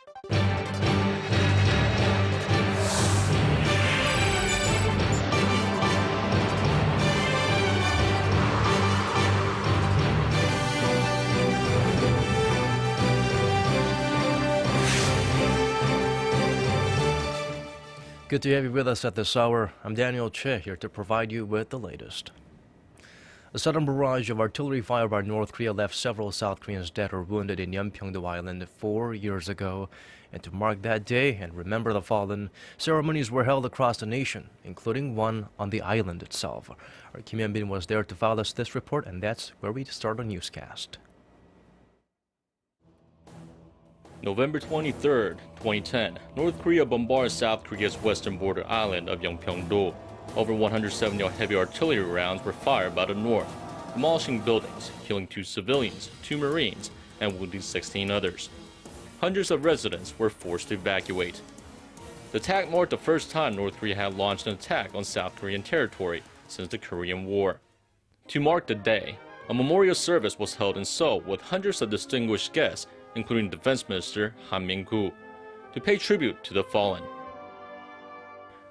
Good to have you with us at this hour. I'm Daniel Choy, here to provide you with the latest. A sudden barrage of artillery fire by North Korea left several South Koreans dead or wounded in Yeonpyeong-do Island 4 years ago. And to mark that day and remember the fallen, ceremonies were held across the nation, including one on the island itself. Our Hyun-bin was there to file us this report, and that's where we start our newscast. November 23, 2010, North Korea bombarded South Korea's western border island of Yeongpyeong-do. Over 170 heavy artillery rounds were fired by the north, demolishing buildings, killing 2 civilians, 2 Marines, and wounding 16 others. Hundreds of residents were forced to evacuate. The attack marked the first time North Korea had launched an attack on South Korean territory since the Korean War. To mark the day, a memorial service was held in Seoul with hundreds of distinguished guests, including Defense Minister Hyun-bin, to pay tribute to the fallen.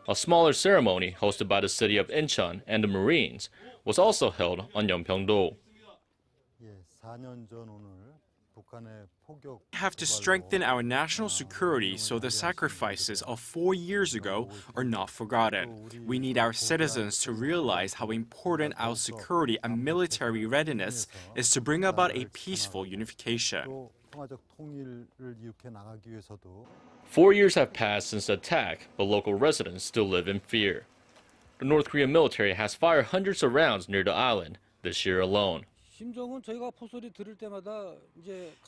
A smaller ceremony hosted by the city of Incheon and the Marines was also held on Yeonpyeong-do. We have to strengthen our national security so the sacrifices of 4 years ago are not forgotten. We need our citizens to realize how important our security and military readiness is to bring about a peaceful unification. 4 years have passed since the attack, but local residents still live in fear. The North Korean military has fired hundreds of rounds near the island this year alone.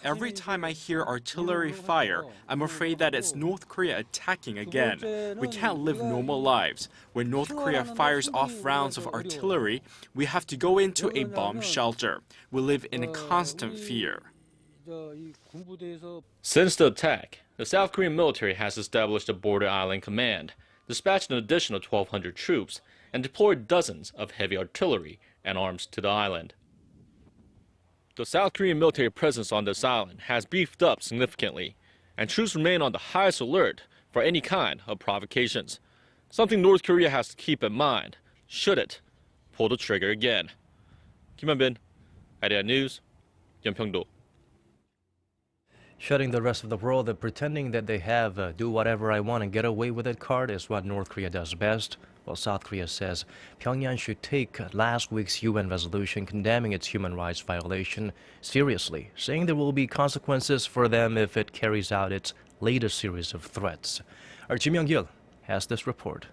Every time I hear artillery fire, I'm afraid that it's North Korea attacking again. We can't live normal lives. When North Korea fires off rounds of artillery, we have to go into a bomb shelter. We live in a constant fear. Since the attack, the South Korean military has established a border island command, dispatched an additional 1,200 troops, and deployed dozens of heavy artillery and arms to the island. The South Korean military presence on this island has beefed up significantly, and troops remain on the highest alert for any kind of provocations, something North Korea has to keep in mind should it pull the trigger again. Hyun-bin, Arirang News, Yeonpyeong-do. Shutting the rest of the world and pretending that they have do whatever I want and get away with it card is what North Korea does best. Well, South Korea says Pyongyang should take last week's UN resolution condemning its human rights violation seriously, saying there will be consequences for them if it carries out its latest series of threats. Our Kim Young-gil has this report.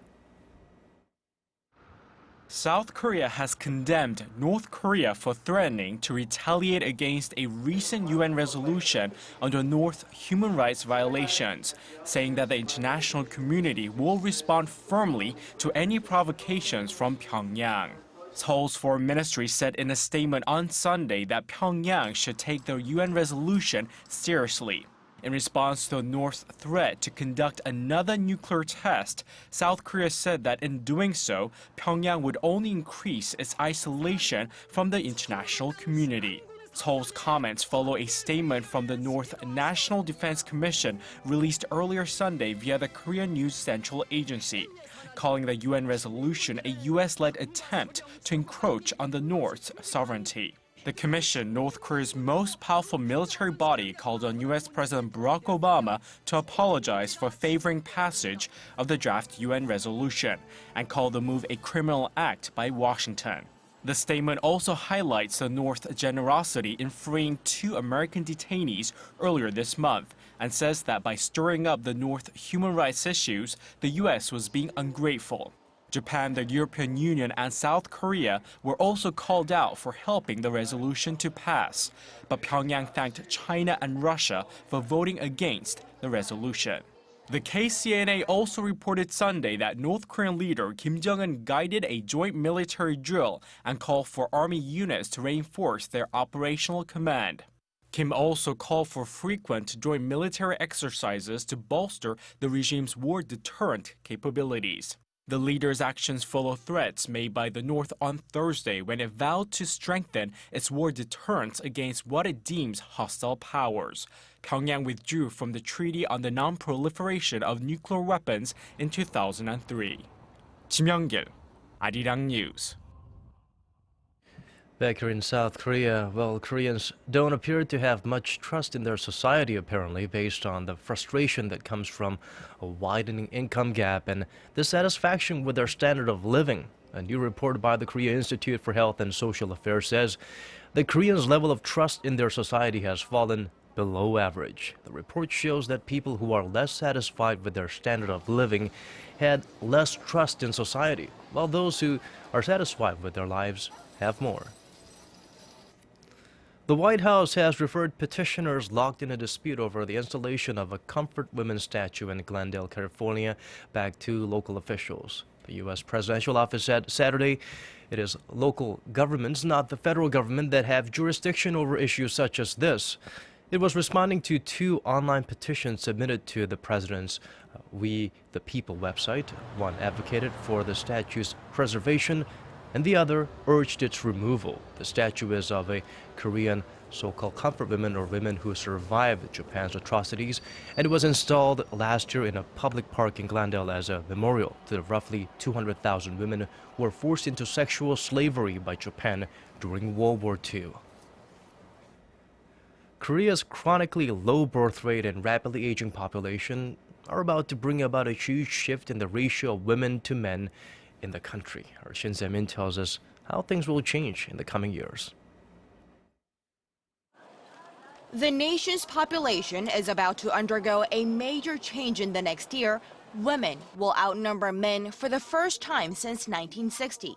South Korea has condemned North Korea for threatening to retaliate against a recent UN resolution on the North's human rights violations, saying that the international community will respond firmly to any provocations from Pyongyang. Seoul's foreign ministry said in a statement on Sunday that Pyongyang should take the UN resolution seriously. In response to the North's threat to conduct another nuclear test, South Korea said that in doing so, Pyongyang would only increase its isolation from the international community. Seoul's comments follow a statement from the North National Defense Commission released earlier Sunday via the Korean News Central Agency, calling the UN resolution a U.S.-led attempt to encroach on the North's sovereignty. The Commission, North Korea's most powerful military body, called on U.S. President Barack Obama to apologize for favoring passage of the draft UN resolution and called the move a criminal act by Washington. The statement also highlights the North's generosity in freeing 2 American detainees earlier this month and says that by stirring up the North's human rights issues, the U.S. was being ungrateful. Japan, the European Union, and South Korea were also called out for helping the resolution to pass. But Pyongyang thanked China and Russia for voting against the resolution. The KCNA also reported Sunday that North Korean leader Kim Jong-un guided a joint military drill and called for army units to reinforce their operational command. Kim also called for frequent joint military exercises to bolster the regime's war deterrent capabilities. The leader's actions follow threats made by the North on Thursday when it vowed to strengthen its war deterrence against what it deems hostile powers. Pyongyang withdrew from the Treaty on the Non-Proliferation of Nuclear Weapons in 2003. Kim Young-gil, Arirang News. Back here in South Korea, well, Koreans don't appear to have much trust in their society, apparently, based on the frustration that comes from a widening income gap and dissatisfaction with their standard of living. A new report by the Korea Institute for Health and Social Affairs says the Koreans' level of trust in their society has fallen below average. The report shows that people who are less satisfied with their standard of living had less trust in society, while those who are satisfied with their lives have more. The White House has referred petitioners locked in a dispute over the installation of a Comfort Women statue in Glendale, California, back to local officials. The U.S. Presidential Office said Saturday it is local governments, not the federal government, that have jurisdiction over issues such as this. It was responding to two online petitions submitted to the president's We the People website. One advocated for the statue's preservation, and the other urged its removal. The statue is of a Korean so-called comfort women, or women who survived Japan's atrocities, and it was installed last year in a public park in Glendale as a memorial to the roughly 200,000 women who were forced into sexual slavery by Japan during World War II. Korea's chronically low birth rate and rapidly aging population are about to bring about a huge shift in the ratio of women to men in the country. Our Shin Se-min tells us how things will change in the coming years. The nation's population is about to undergo a major change in the next year. Women will outnumber men for the first time since 1960.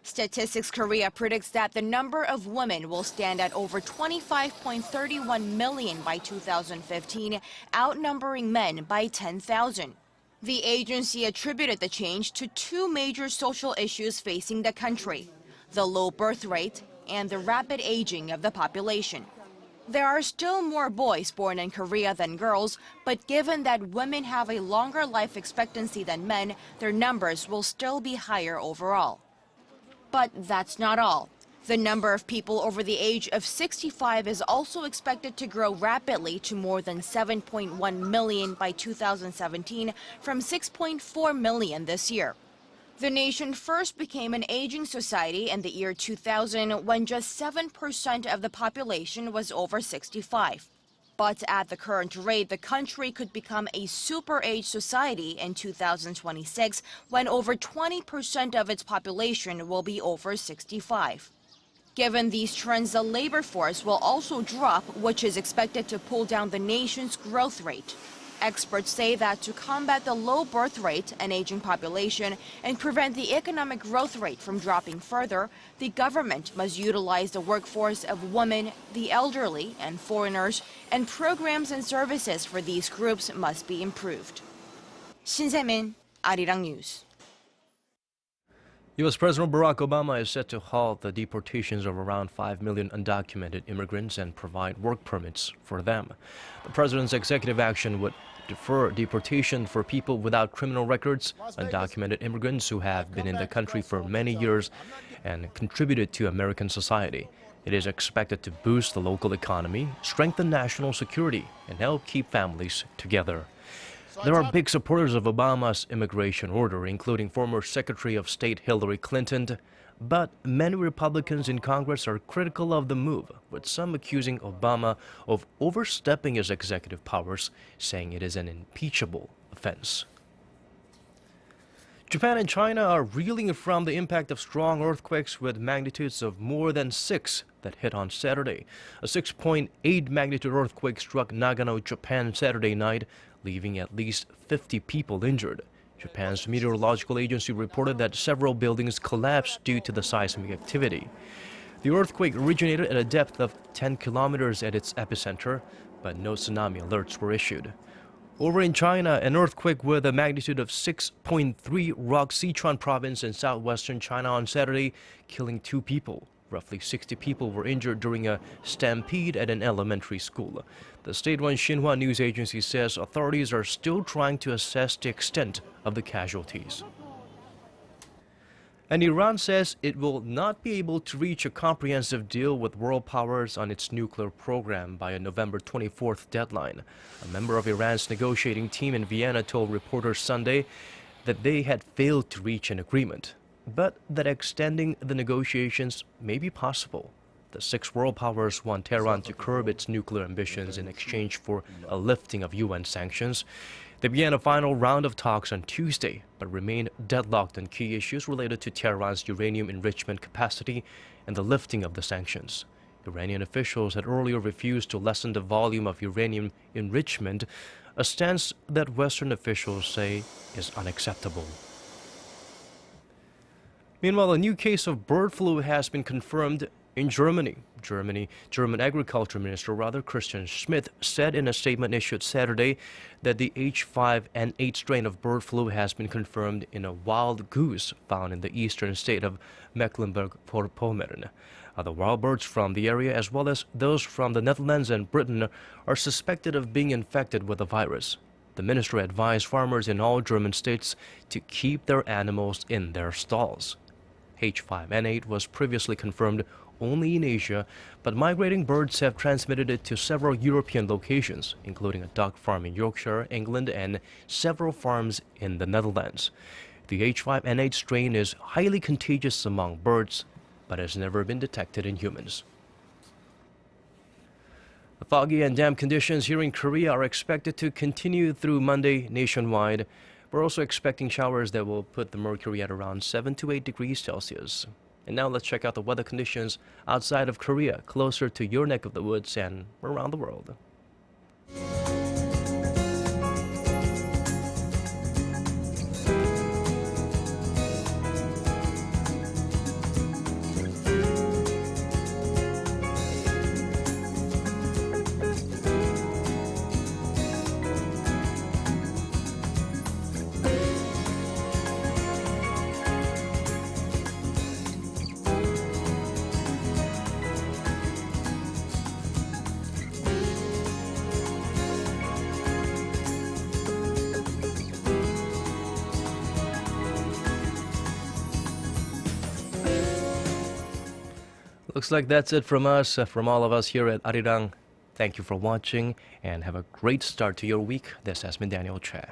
Statistics Korea predicts that the number of women will stand at over 25.31 million by 2015, outnumbering men by 10,000. The agency attributed the change to two major social issues facing the country: the low birth rate and the rapid aging of the population. There are still more boys born in Korea than girls, but given that women have a longer life expectancy than men, their numbers will still be higher overall. But that's not all. The number of people over the age of 65 is also expected to grow rapidly to more than 7.1 million by 2017 from 6.4 million this year. The nation first became an aging society in the year 2000 when just 7% of the population was over 65. But at the current rate, the country could become a super-age society in 2026 when over 20% of its population will be over 65. Given these trends, the labor force will also drop, which is expected to pull down the nation's growth rate. Experts say that to combat the low birth rate and aging population and prevent the economic growth rate from dropping further, the government must utilize the workforce of women, the elderly, and foreigners, and programs and services for these groups must be improved. Shin Se-min, Arirang News. U.S. President Barack Obama is set to halt the deportations of around 5 million undocumented immigrants and provide work permits for them. The president's executive action would defer deportation for people without criminal records, undocumented immigrants who have been in the country for many years and contributed to American society. It is expected to boost the local economy, strengthen national security, and help keep families together. There are big supporters of Obama's immigration order, including former Secretary of State Hillary Clinton. But many Republicans in Congress are critical of the move, with some accusing Obama of overstepping his executive powers, saying it is an impeachable offense. Japan and China are reeling from the impact of strong earthquakes with magnitudes of more than 6 that hit on Saturday. A 6.8 magnitude earthquake struck Nagano, Japan Saturday night, leaving at least 50 people injured. Japan's meteorological agency reported that several buildings collapsed due to the seismic activity. The earthquake originated at a depth of 10 kilometers at its epicenter, but no tsunami alerts were issued. Over in China, an earthquake with a magnitude of 6.3 rocked Sichuan province in southwestern China on Saturday, killing 2 people. Roughly 60 people were injured during a stampede at an elementary school. The state-run Xinhua news agency says authorities are still trying to assess the extent of the casualties. And Iran says it will not be able to reach a comprehensive deal with world powers on its nuclear program by a November 24th deadline. A member of Iran's negotiating team in Vienna told reporters Sunday that they had failed to reach an agreement, but that extending the negotiations may be possible. The six world powers want Tehran to curb its nuclear ambitions in exchange for a lifting of UN sanctions. They began a final round of talks on Tuesday, but remained deadlocked on key issues related to Tehran's uranium enrichment capacity and the lifting of the sanctions. Iranian officials had earlier refused to lessen the volume of uranium enrichment, a stance that Western officials say is unacceptable. Meanwhile, a new case of bird flu has been confirmed in Germany. German Agriculture Minister Christian Schmidt said in a statement issued Saturday that the H5N8 strain of bird flu has been confirmed in a wild goose found in the eastern state of Mecklenburg-Vorpommern. Other wild birds from the area, as well as those from the Netherlands and Britain, are suspected of being infected with the virus. The minister advised farmers in all German states to keep their animals in their stalls. H5N8 was previously confirmed only in Asia, but migrating birds have transmitted it to several European locations, including a duck farm in Yorkshire, England, and several farms in the Netherlands. The H5N8 strain is highly contagious among birds, but has never been detected in humans. The foggy and damp conditions here in Korea are expected to continue through Monday nationwide. We're also expecting showers that will put the mercury at around 7 to 8 degrees Celsius. And now let's check out the weather conditions outside of Korea, closer to your neck of the woods and around the world. Looks like that's it from us, from all of us here at Arirang. Thank you for watching and have a great start to your week. This has been Daniel Choy.